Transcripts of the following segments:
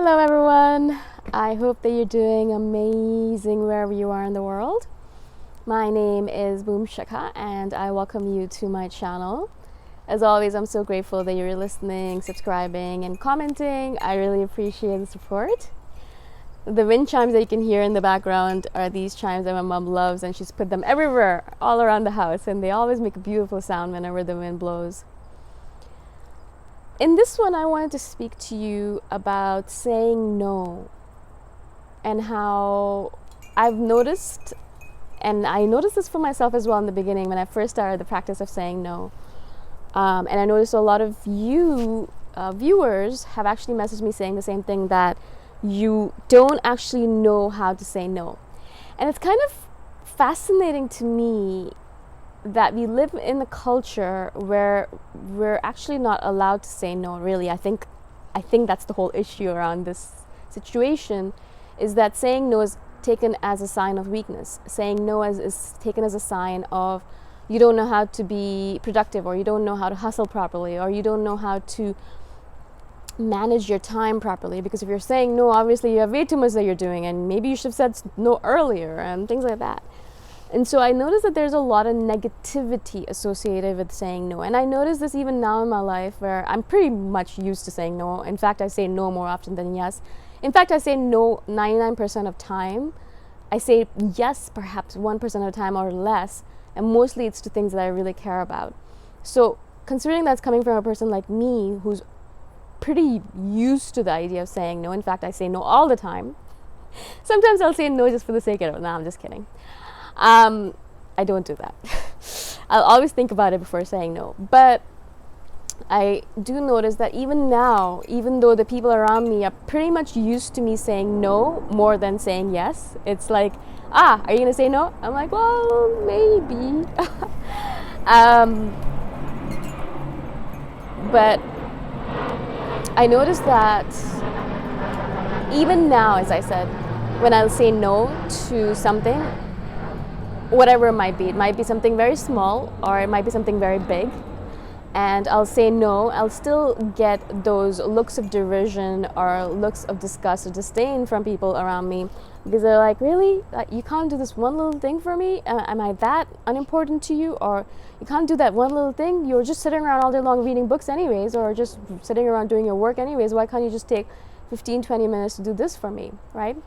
Hello everyone, I hope that you're doing amazing wherever you are in the world. My name is Boom Shaka and I welcome you to my channel. As always, I'm so grateful that you're listening, subscribing and commenting. I really appreciate the support. The wind chimes that you can hear in the background are these chimes that my mom loves, and she's put them everywhere, all around the house, and they always make a beautiful sound whenever the wind blows. In this one, I wanted to speak to you about saying no and how I've noticed, and I noticed this for myself as well in the beginning when I first started the practice of saying no. And I noticed a lot of you viewers have actually messaged me saying the same thing, that you don't actually know how to say no. And it's kind of fascinating to me that we live in a culture where we're actually not allowed to say no, really. I think that's the whole issue around this situation, is that saying no is taken as a sign of weakness. Saying no is taken as a sign of you don't know how to be productive, or you don't know how to hustle properly, or you don't know how to manage your time properly. Because if you're saying no, obviously you have way too much that you're doing, and maybe you should have said no earlier and things like that. And so I noticed that there's a lot of negativity associated with saying no. And I notice this even now in my life, where I'm pretty much used to saying no. In fact, I say no more often than yes. In fact, I say no 99% of time. I say yes perhaps 1% of the time or less. And mostly it's to things that I really care about. So considering that's coming from a person like me, who's pretty used to the idea of saying no. In fact, I say no all the time. Sometimes I'll say no just for the sake of it. No, I'm just kidding. I don't do that. I'll always think about it before saying no. But I do notice that even now, even though the people around me are pretty much used to me saying no more than saying yes, it's like, are you gonna say no? I'm like, well, maybe. But I noticed that even now, as I said, when I'll say no to something, whatever it might be something very small or it might be something very big, and I'll say no, I'll still get those looks of derision or looks of disgust or disdain from people around me, because they're like, really? You can't do this one little thing for me? Am I that unimportant to you? Or you can't do that one little thing? You're just sitting around all day long reading books anyways, or just sitting around doing your work anyways. Why can't you just take 15-20 minutes to do this for me, right?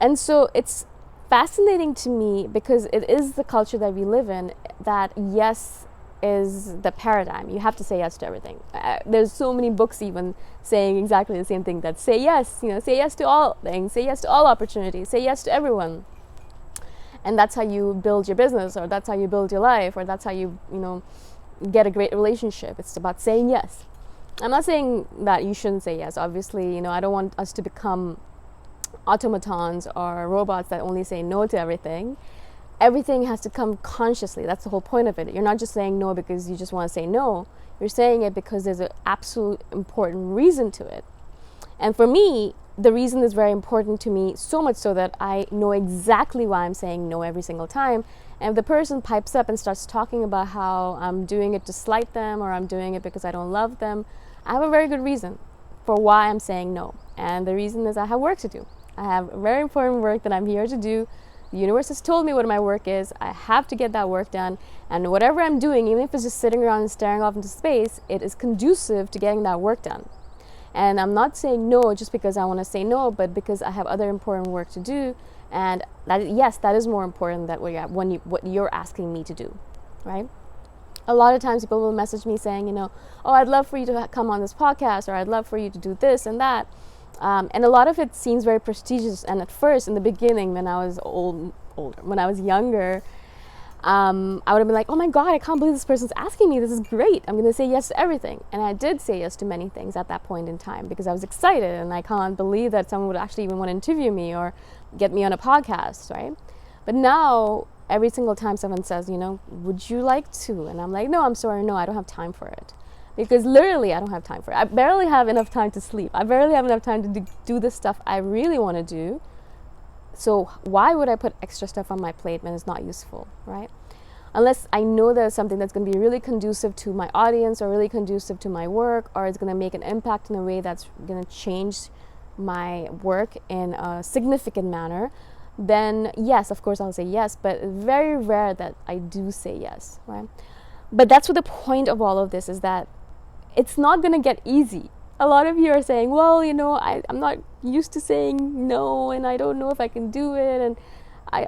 And so it's fascinating to me, because it is the culture that we live in, that yes is the paradigm. You have to say yes to everything. There's so many books even saying exactly the same thing, that say yes, say yes to all things, say yes to all opportunities, say yes to everyone. And that's how you build your business, or that's how you build your life, or that's how you, get a great relationship. It's about saying yes. I'm not saying that you shouldn't say yes. Obviously, I don't want us to become automatons or robots that only say no to everything. Everything has to come consciously. That's the whole point of it. You're not just saying no because you just want to say no. You're saying it because there's an absolute important reason to it. And for me, the reason is very important to me, so much so that I know exactly why I'm saying no every single time. And if the person pipes up and starts talking about how I'm doing it to slight them, or I'm doing it because I don't love them, I have a very good reason for why I'm saying no. And the reason is I have work to do. I have very important work that I'm here to do. The universe has told me what my work is. I have to get that work done. And whatever I'm doing, even if it's just sitting around and staring off into space, it is conducive to getting that work done. And I'm not saying no just because I want to say no, but because I have other important work to do. And that is more important than what you're asking me to do, right? A lot of times people will message me saying, I'd love for you to come on this podcast, or I'd love for you to do this and that. And a lot of it seems very prestigious. And at first, in the beginning, when I was older, when I was younger, I would have been like, oh my God, I can't believe this person's asking me. This is great. I'm going to say yes to everything. And I did say yes to many things at that point in time, because I was excited, and I can't believe that someone would actually even want to interview me or get me on a podcast, right? But now, every single time someone says, would you like to? And I'm like, no, I'm sorry, no, I don't have time for it. Because literally I don't have time for it. I barely have enough time to sleep. I barely have enough time to do the stuff I really want to do. So why would I put extra stuff on my plate when it's not useful, right? Unless I know there's something that's going to be really conducive to my audience, or really conducive to my work, or it's going to make an impact in a way that's going to change my work in a significant manner, then yes, of course I'll say yes, but very rare that I do say yes, right? But that's what the point of all of this is, that it's not going to get easy. A lot of you are saying, well, I'm not used to saying no, and I don't know if I can do it, and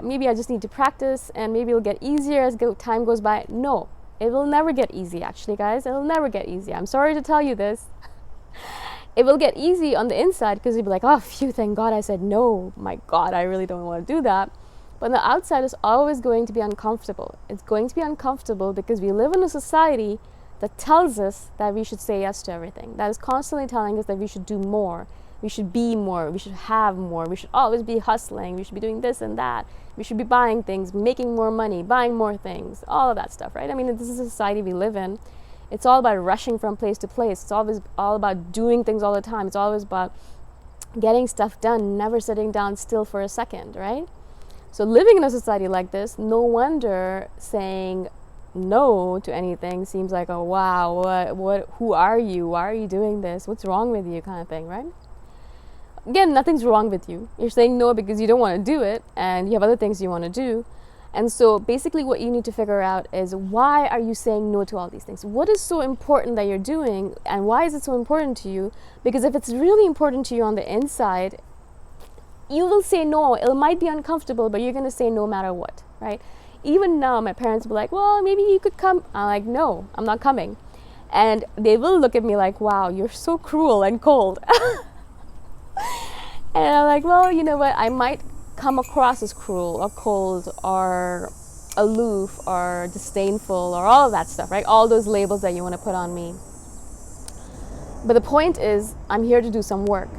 maybe I just need to practice, and maybe it'll get easier as time goes by. No, it will never get easy, actually, guys. It'll never get easy. I'm sorry to tell you this. It will get easy on the inside because you'll be like, oh, phew, thank God I said no. My God, I really don't want to do that. But on the outside, it's always going to be uncomfortable. It's going to be uncomfortable because we live in a society that tells us that we should say yes to everything. That is constantly telling us that we should do more. We should be more. We should have more. We should always be hustling. We should be doing this and that. We should be buying things, making more money, buying more things, all of that stuff, right? I mean, this is a society we live in. It's all about rushing from place to place. It's always all about doing things all the time. It's always about getting stuff done, never sitting down still for a second, right? So living in a society like this, no wonder saying no to anything seems like, oh wow, who are you? Why are you doing this? What's wrong with you, kind of thing, right? Again, nothing's wrong with you. You're saying no because you don't want to do it, and you have other things you want to do. And so basically what you need to figure out is, why are you saying no to all these things? What is so important that you're doing, and why is it so important to you? Because if it's really important to you on the inside, you will say no. It might be uncomfortable, but you're going to say no matter what, right? Even now, my parents will be like, well, maybe you could come. I'm like, no, I'm not coming. And they will look at me like, wow, you're so cruel and cold. And I'm like, well, you know what? I might come across as cruel or cold or aloof or disdainful or all of that stuff, right? All those labels that you want to put on me. But the point is, I'm here to do some work,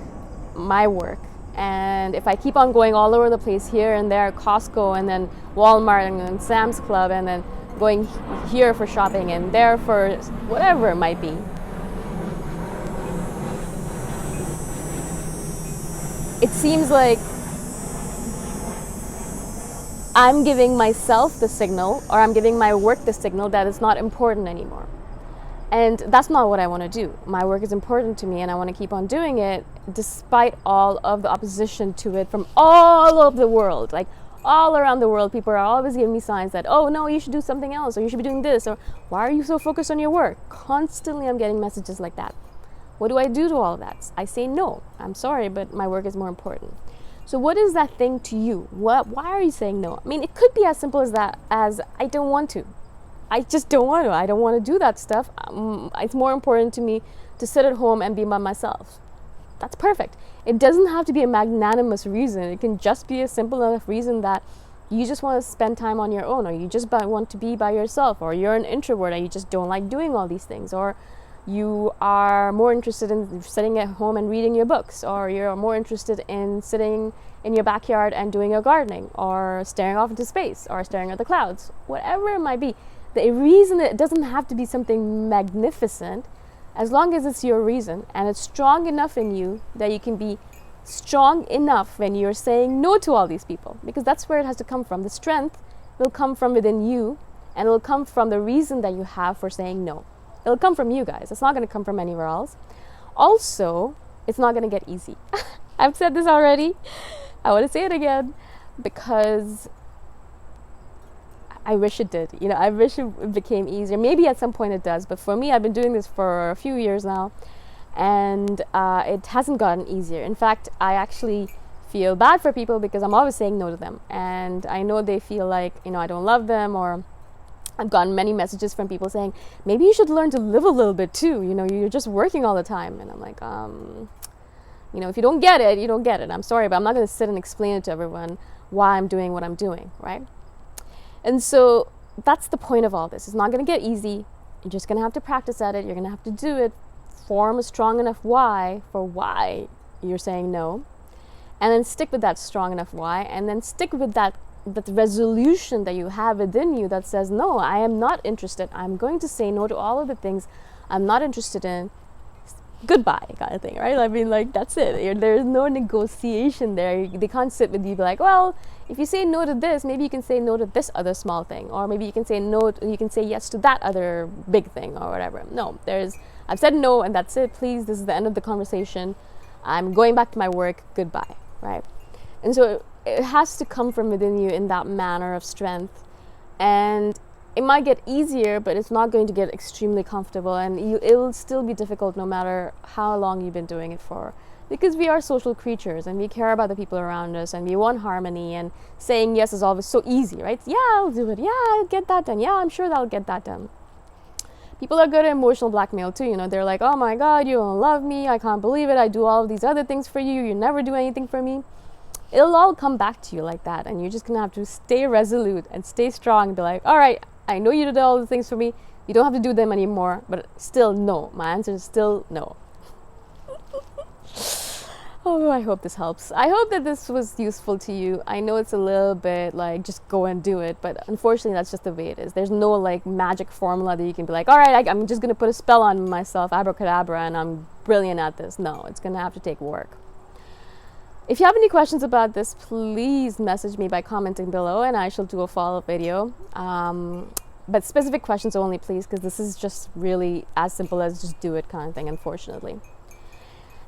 my work. And if I keep on going all over the place, here and there, Costco and then Walmart and then Sam's Club, and then going here for shopping and there for whatever it might be, it seems like I'm giving myself the signal, or I'm giving my work the signal that it's not important anymore. And that's not what I want to do. My work is important to me, and I want to keep on doing it despite all of the opposition to it from all over the world. Like all around the world, people are always giving me signs that, oh no, you should do something else, or you should be doing this, or why are you so focused on your work? Constantly I'm getting messages like that. What do I do to all of that? I say no. I'm sorry, but my work is more important. So what is that thing to you? Why are you saying no? I mean, it could be as simple as that, as I don't want to. I just don't want to. I don't want to do that stuff. It's more important to me to sit at home and be by myself. That's perfect. It doesn't have to be a magnanimous reason. It can just be a simple enough reason that you just want to spend time on your own, or you just want to be by yourself, or you're an introvert and you just don't like doing all these things, or you are more interested in sitting at home and reading your books, or you're more interested in sitting in your backyard and doing your gardening, or staring off into space, or staring at the clouds, whatever it might be. The reason, it doesn't have to be something magnificent, as long as it's your reason and it's strong enough in you that you can be strong enough when you're saying no to all these people, because that's where it has to come from. The strength will come from within you, and it will come from the reason that you have for saying no. It'll come from you guys. It's not going to come from anywhere else. Also, it's not going to get easy. I've said this already. I want to say it again, because I wish it did. I wish it became easier. Maybe at some point it does, but for me, I've been doing this for a few years now, and it hasn't gotten easier. In fact, I actually feel bad for people because I'm always saying no to them, and I know they feel like, I don't love them, or I've gotten many messages from people saying, maybe you should learn to live a little bit too. You're just working all the time. And I'm like, if you don't get it, you don't get it. I'm sorry, but I'm not going to sit and explain it to everyone why I'm doing what I'm doing, right? And so that's the point of all this. It's not going to get easy. You're just going to have to practice at it. You're going to have to do it. Form a strong enough why for why you're saying no. And then stick with that strong enough why. And then stick with that resolution that you have within you that says, no, I am not interested. I'm going to say no to all of the things I'm not interested in. Goodbye, kind of thing, right? I mean, like, that's it. There's no negotiation there. They can't sit with you and be like, well, if you say no to this, maybe you can say no to this other small thing, or maybe you can say no, you can say yes to that other big thing, or whatever. No, I've said no, and that's it. Please, this is the end of the conversation. I'm going back to my work, goodbye, right? And so it has to come from within you in that manner of strength. And it might get easier, but it's not going to get extremely comfortable, and it will still be difficult no matter how long you've been doing it for. Because we are social creatures and we care about the people around us and we want harmony, and saying yes is always so easy, right? Yeah, I'll do it. Yeah, I'll get that done. Yeah, I'm sure that'll get that done. People are good at emotional blackmail too. You know, they're like, oh my God, you don't love me. I can't believe it. I do all of these other things for you. You never do anything for me. It'll all come back to you like that. And you're just going to have to stay resolute and stay strong and be like, all right, I know you did all the things for me. You don't have to do them anymore. But still, no. My answer is still no. Oh, I hope this helps. I hope that this was useful to you. I know it's a little bit like just go and do it, but unfortunately that's just the way it is. There's no like magic formula that you can be like, all right, I'm just going to put a spell on myself, abracadabra, and I'm brilliant at this. No, it's going to have to take work. If you have any questions about this, please message me by commenting below and I shall do a follow-up video. But specific questions only, please, because this is just really as simple as just do it kind of thing, unfortunately.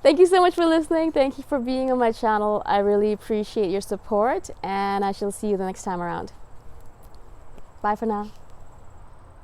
Thank you so much for listening. Thank you for being on my channel. I really appreciate your support, and I shall see you the next time around. Bye for now.